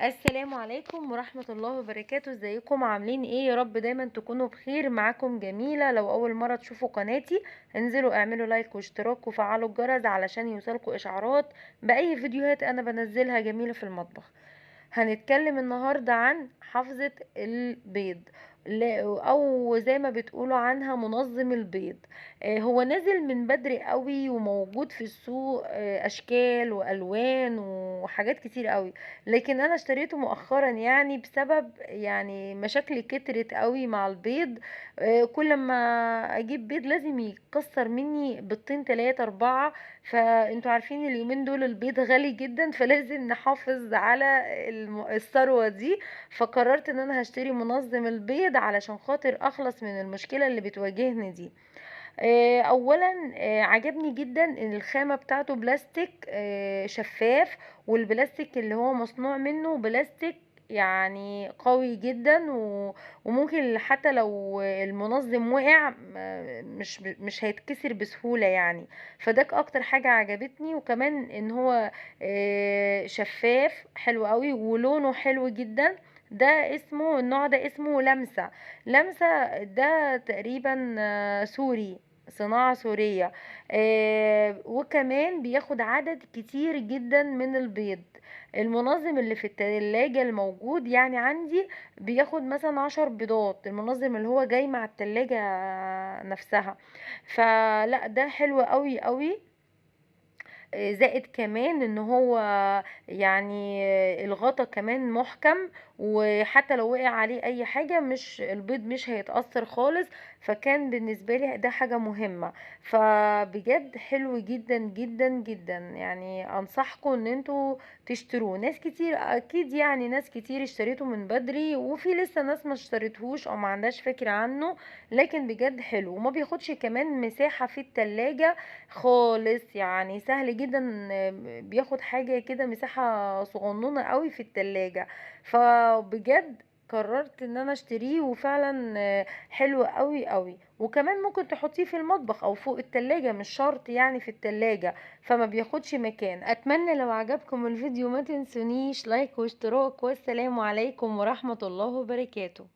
السلام عليكم ورحمة الله وبركاته. ازيكم عاملين ايه؟ يا رب دايما تكونوا بخير. معاكم جميلة. لو اول مرة تشوفوا قناتي انزلوا اعملوا لايك واشتراك وفعلوا الجرس علشان يوصلكوا اشعارات باي فيديوهات انا بنزلها جميلة في المطبخ. هنتكلم النهاردة عن حافظة البيض، او زي ما بتقولوا عنها منظم البيض. هو نازل من بدري قوي وموجود في السوق، اشكال والوان وحاجات كتير قوي. لكن انا اشتريته مؤخرا يعني بسبب يعني مشاكلي كترت قوي مع البيض. كل ما اجيب بيض لازم يكسر مني بيضتين تلاتة اربعة. فانتوا عارفين اليومين دول البيض غالي جدا، فلازم نحافظ على الثروة دي. فقررت ان انا هشتري منظم البيض علشان خاطر اخلص من المشكلة اللي بتواجهني دي. اولا عجبني جدا ان الخامة بتاعته بلاستيك شفاف، والبلاستيك اللي هو مصنوع منه بلاستيك يعني قوي جدا وممكن حتى لو المنظم وقع مش هيتكسر بسهولة يعني. فده اكتر حاجة عجبتني، وكمان ان هو شفاف حلو قوي ولونه حلو جدا. ده اسمه النوع ده اسمه لمسة. لمسة ده تقريبا سوري، صناعة سورية. وكمان بياخد عدد كتير جدا من البيض. المنظم اللي في التلاجة الموجود يعني عندي بياخد مثلا 10 بيضات، المنظم اللي هو جاي مع التلاجة نفسها. فلا ده حلو قوي قوي. زائد كمان ان هو يعني الغطا كمان محكم، وحتى لو وقع عليه اي حاجة مش البيض مش هيتأثر خالص. فكان بالنسبة لي ده حاجة مهمة. فبجد حلو جدا جدا جدا، يعني انصحكم ان انتوا تشتروه. ناس كتير اكيد يعني ناس كتير اشتريته من بدري، وفي لسه ناس ما اشتريتهوش او ما عندهاش فكرة عنه. لكن بجد حلو وما بياخدش كمان مساحة في التلاجة خالص، يعني سهل جدا. بياخد حاجة كده مساحة صغنونة قوي في التلاجة. فبجد قررت ان انا اشتريه، وفعلا حلو قوي قوي. وكمان ممكن تحطيه في المطبخ او فوق التلاجة، مش شرط يعني في التلاجة، فما بياخدش مكان. اتمنى لو عجبكم الفيديو ما تنسونيش لايك واشتراك، والسلام عليكم ورحمة الله وبركاته.